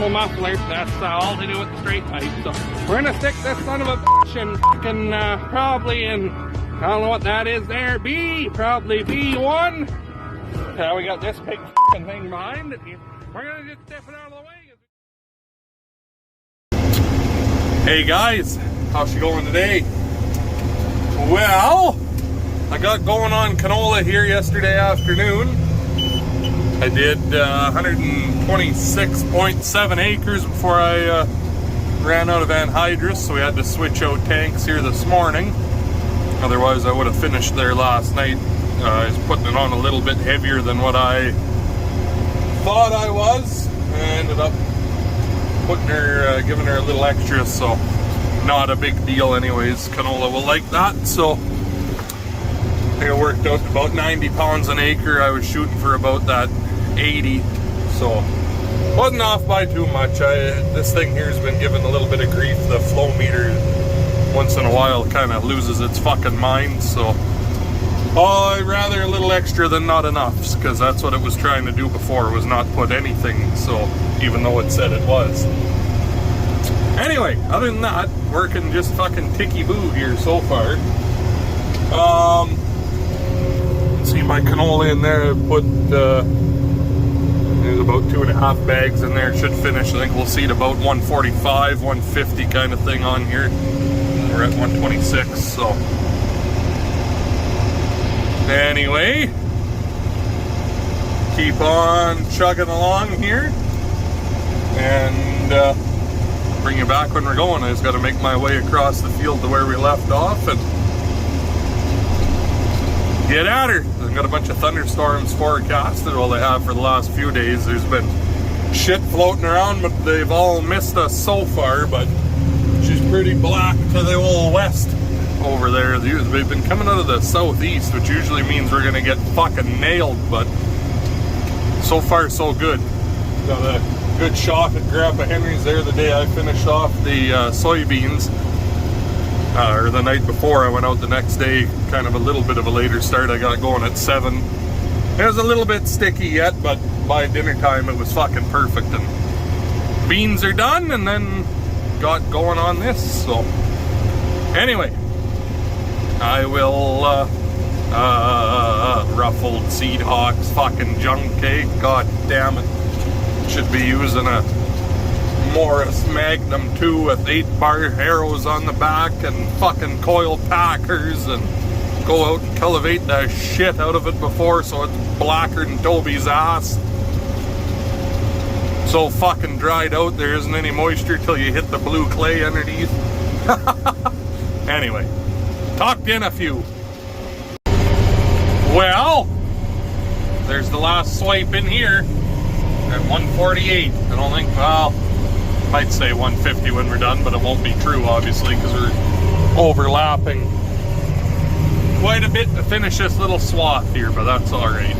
normal muffler. That's all to do with the straight pipe. So we're gonna stick this son of a bitch in fucking probably in, I don't know what that is there, probably B1. We got this big fucking thing behind it. We're gonna just step it out of the way. Hey guys, how's she going today? Well, I got going on canola here yesterday afternoon. I did 126.7 acres before I ran out of anhydrous, so we had to switch out tanks here this morning. Otherwise, I would have finished there last night. I was putting it on a little bit heavier than what I thought I was. I ended up putting her, giving her a little extra, so not a big deal anyways. Canola will like that, so I think it worked out about 90 pounds an acre. I was shooting for about that 80, so wasn't off by too much. This thing here has been given a little bit of grief. The flow meter once in a while kind of loses its fucking mind, so I'd rather a little extra than not enough, because that's what it was trying to do before, was not put anything, so even though it said it was. Anyway, other than that, working just fucking ticky-boo here so far. See my canola in there. I put there's about 2.5 bags in there. It should finish. I think we'll see it about 145, 150 kind of thing on here. We're at 126, so anyway, keep on chugging along here and bring you back when we're going. I just got to make my way across the field to where we left off and get at her. I've got a bunch of thunderstorms forecasted. Well, they have for the last few days. There's been shit floating around, but they've all missed us so far. But she's pretty black to the old west over there. They've been coming out of the southeast, which usually means we're gonna get fucking nailed, but so far so good. Got a good shot at Grandpa Henry's there the day I finished off the soybeans. Or the night before. I went out the next day, kind of a little bit of a later start. I got going at 7. It was a little bit sticky yet, but by dinner time it was fucking perfect. And beans are done, and then got going on this. So anyway, I will ruffled seed hawks, fucking junk cake. God damn it! Should be using a Morris Magnum 2 with 8-bar arrows on the back and fucking coil packers, and go out and cultivate the shit out of it before so it's blacker than Toby's ass. So fucking dried out, there isn't any moisture till you hit the blue clay underneath. Anyway, talked in a few. Well, there's the last swipe in here at 148. I don't think, well, might say 150 when we're done, but it won't be true obviously because we're overlapping quite a bit to finish this little swath here, but that's alright.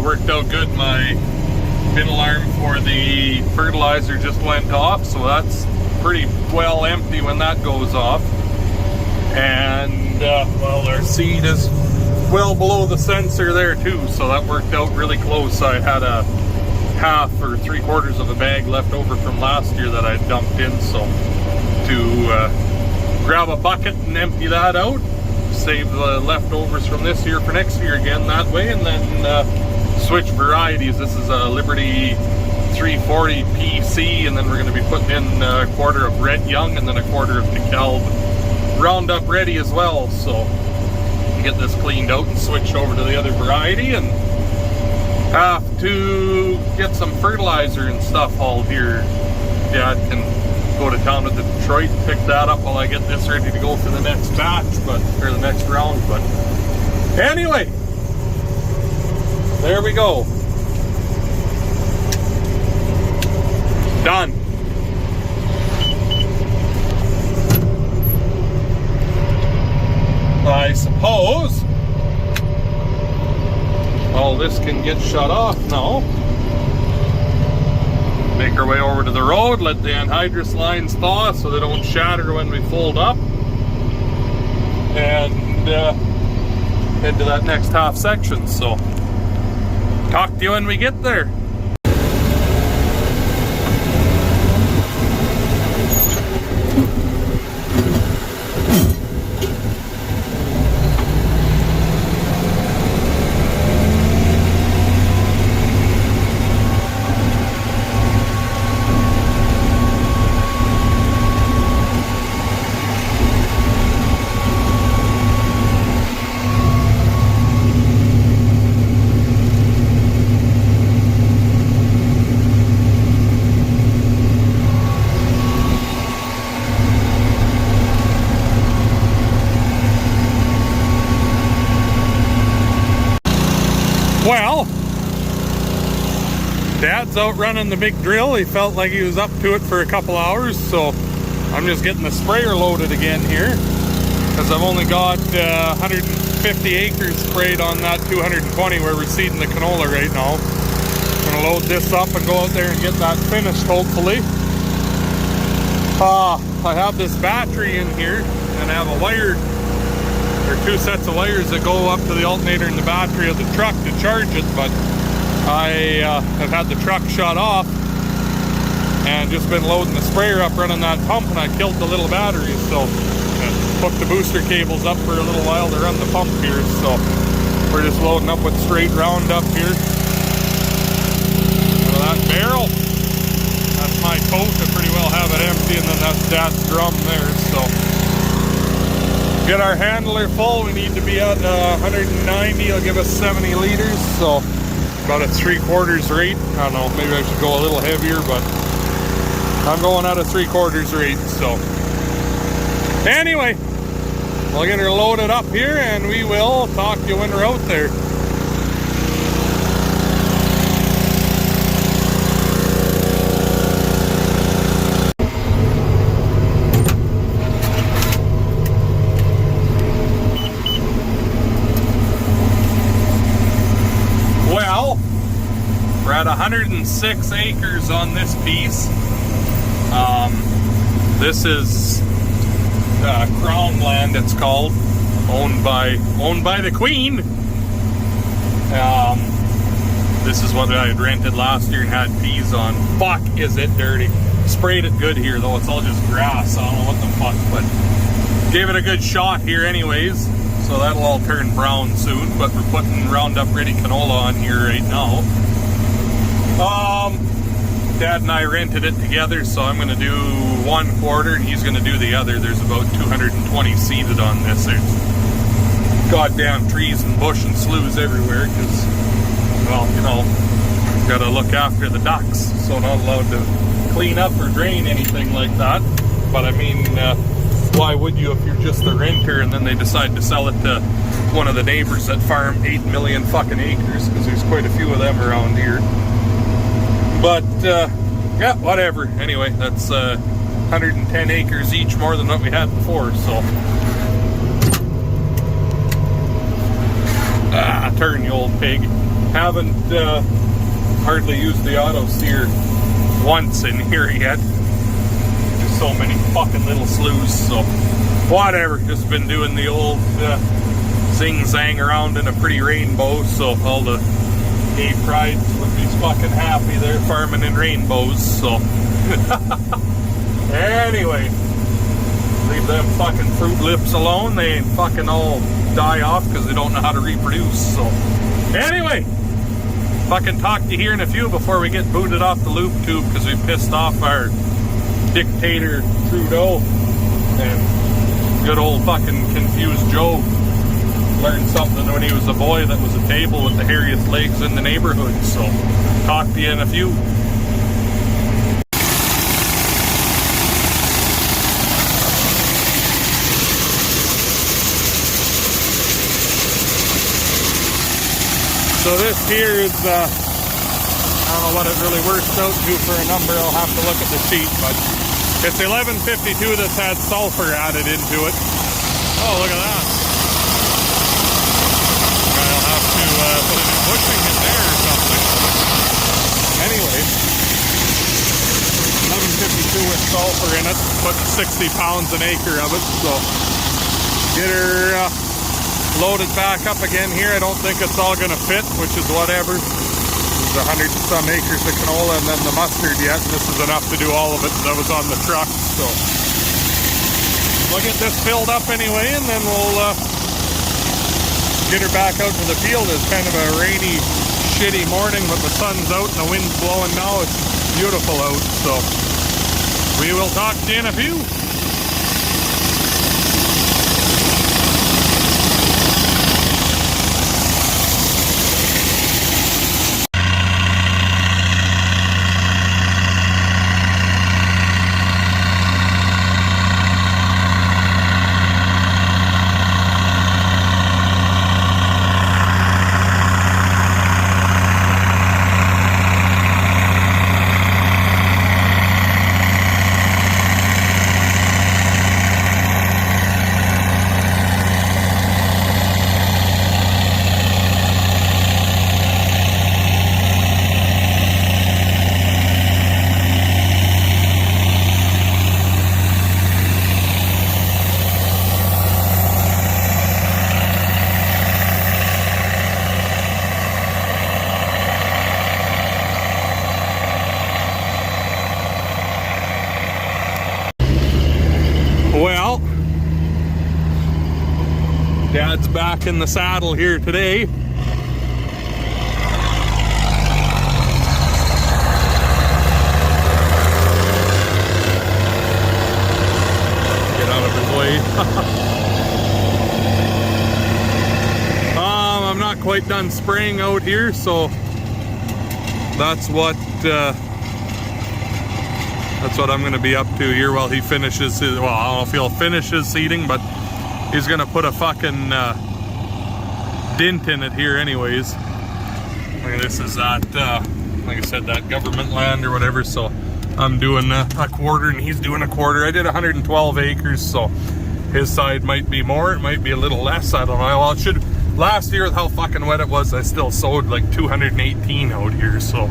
Worked out good. My bin alarm for the fertilizer just went off, so that's pretty well empty when that goes off. And well, our seed is well below the sensor there too, so that worked out really close. I had a half or 3/4 of a bag left over from last year that I dumped in, so to grab a bucket and empty that out, save the leftovers from this year for next year again that way, and then switch varieties. This is a Liberty 340 PC, and then we're going to be putting in 1/4 of Red Young and then 1/4 of DeKalb Roundup Ready as well, so get this cleaned out and switch over to the other variety, and have to get some fertilizer and stuff hauled here. Dad can go to town with the Detroit, pick that up while I get this ready to go for the next batch, or the next round. But anyway, there we go. Done. I suppose all this can get shut off now. Make our way over to the road, let the anhydrous lines thaw so they don't shatter when we fold up, and head to that next half section. So talk to you when we get there. Well, Dad's out running the big drill. He felt like he was up to it for a couple hours, so I'm just getting the sprayer loaded again here, because I've only got 150 acres sprayed on that 220 where we're seeding the canola right now. I'm gonna load this up and go out there and get that finished, hopefully. I have this battery in here, and I have a wire. There are two sets of wires that go up to the alternator and the battery of the truck to charge it, but I have had the truck shut off and just been loading the sprayer up, running that pump, and I killed the little battery, so hooked the booster cables up for a little while to run the pump here. So we're just loading up with straight Roundup here. So that barrel, that's my tote. I pretty well have it empty, and then that's Dad's drum there. So get our handler full. We need to be at 190. It'll give us 70 liters, so about a 3/4 rate. I don't know, maybe I should go a little heavier, but I'm going at a 3/4 rate. So anyway, we'll get her loaded up here, and we will talk to you when we're out there. Well, we're at 106 acres on this piece. This is Crown land, it's called, owned by the Queen. This is what I had rented last year and had peas on. Fuck, is it dirty. Sprayed it good here though, it's all just grass. I don't know what the fuck, but gave it a good shot here anyways. So that'll all turn brown soon, but we're putting Roundup Ready canola on here right now. Dad and I rented it together, so I'm going to do 1/4 and he's going to do the other. There's about 220 seeded on this. There's goddamn trees and bush and sloughs everywhere because, well, you know, got to look after the ducks, so not allowed to clean up or drain anything like that. But I mean, why would you if you're just a renter and then they decide to sell it to one of the neighbors that farm 8 million fucking acres, because there's quite a few of them around here. But yeah, whatever. Anyway, that's 110 acres each more than what we had before, so turn, you old pig. Haven't hardly used the auto steer once in here yet. There's so many fucking little sloughs, so whatever. Just been doing the old zing-zang around in a pretty rainbow, so all the hay prides would be fucking happy. They're farming in rainbows, so anyway, leave them fucking Fruit Lips alone. They ain't fucking all die off because they don't know how to reproduce. So anyway, fucking talk to you here in a few before we get booted off the loop tube because we pissed off our dictator Trudeau, and good old fucking confused Joe learned something when he was a boy that was a table with the hairiest legs in the neighborhood. So talk to you in a few. So this here is, I don't know what it really works out to for a number. I'll have to look at the sheet, but it's 1152 that's had sulfur added into it. Oh, look at that. I'll have to put a new bushing in there or something. Anyway, 1152 with sulfur in it, putting 60 pounds an acre of it, so get her loaded back up again here. I don't think it's all going to fit, which is whatever. There's 100 and some acres of canola and then the mustard yet, and this is enough to do all of it that was on the truck. So we'll get this filled up anyway, and then we'll get her back out to the field. It's kind of a rainy, shitty morning, but the sun's out and the wind's blowing now. It's beautiful out, so we will talk to you in a few. Dad's back in the saddle here today. Get out of his way. I'm not quite done spraying out here, so that's what I'm going to be up to here while he finishes his, well, I don't know if he'll finish his seeding, but he's going to put a fucking dent in it here anyways. And this is that, like I said, that government land or whatever, so I'm doing a quarter and he's doing a quarter. I did 112 acres, so his side might be more, it might be a little less, I don't know. Well, it should, last year with how fucking wet it was, I still sowed like 218 out here, so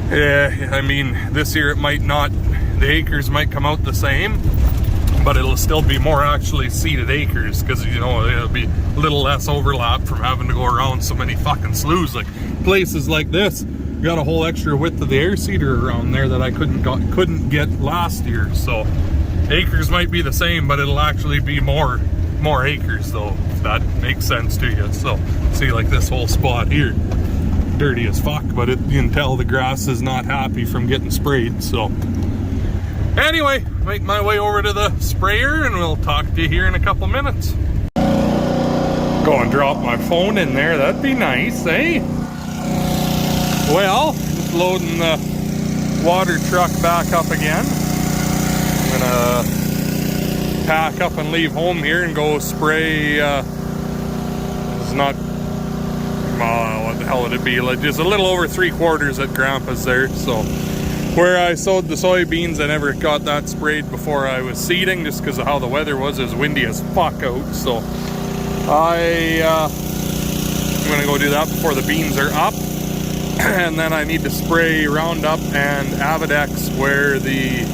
yeah, I mean, this year it might not, the acres might come out the same, but it'll still be more actually seeded acres, because, you know, it'll be a little less overlap from having to go around so many fucking sloughs. Like places like this, got a whole extra width of the air seeder around there that I couldn't get last year. So acres might be the same, but it'll actually be more acres though, if that makes sense to you. So see, like this whole spot here, dirty as fuck, but you can tell the grass is not happy from getting sprayed. So anyway, make my way over to the sprayer and we'll talk to you here in a couple minutes. Go and drop my phone in there, that'd be nice, eh? Well, just loading the water truck back up again. I'm gonna pack up and leave home here and go spray, it's not, what the hell would it be, like just a little over 3/4 at Grandpa's there. So where I sowed the soybeans, I never got that sprayed before I was seeding, just because of how the weather was. It was windy as fuck out, so I'm gonna go do that before the beans are up. And then I need to spray Roundup and Avidex where the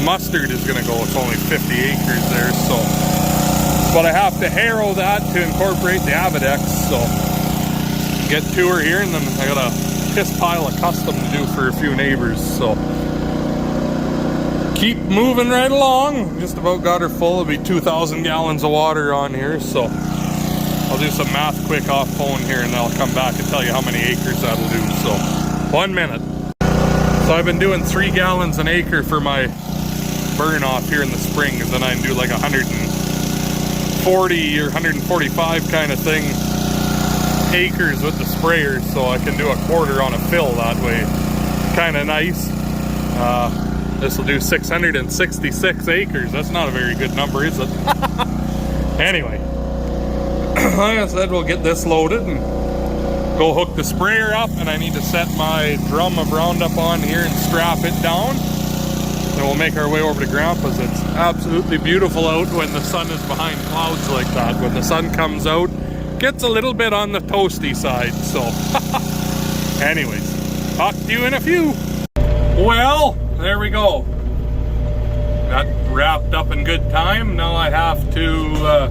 mustard is gonna go. It's only 50 acres there, so, but I have to harrow that to incorporate the Avidex, so get to her here, and then I got a piss pile of custom to do for a few neighbors, so keep moving right along. Just about got her full. It'll be 2,000 gallons of water on here, so I'll do some math quick off phone here and then I'll come back and tell you how many acres that'll do. So 1 minute. So I've been doing 3 gallons an acre for my burn off here in the spring, and then I can do like 140 or 145 kind of thing acres with the sprayer, so I can do a quarter on a fill that way. Kind of nice. This will do 666 acres. That's not a very good number, is it? Anyway, like I said, we'll get this loaded and go hook the sprayer up, and I need to set my drum of Roundup on here and strap it down. And we'll make our way over to Grandpa's. It's absolutely beautiful out when the sun is behind clouds like that. When the sun comes out, gets a little bit on the toasty side, so anyways, talk to you in a few. Well, there we go. Got wrapped up in good time. Now I have to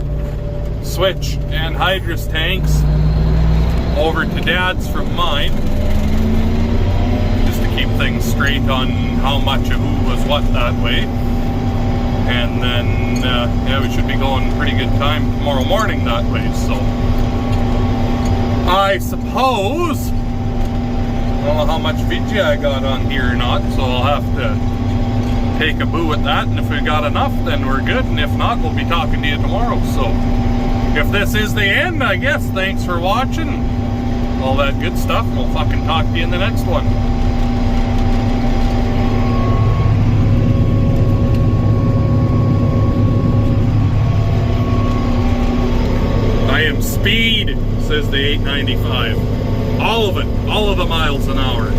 switch anhydrous tanks over to Dad's from mine, just to keep things straight on how much of who was what that way. And then yeah, we should be going pretty good time tomorrow morning that way. So I suppose, I don't know how much Vijay I got on here or not, so I'll have to take a boo at that, and if we got enough then we're good, and if not, we'll be talking to you tomorrow. So if this is the end, I guess, thanks for watching, all that good stuff, and we'll fucking talk to you in the next one. I am speed, says the 895. All of it, all of the miles an hour.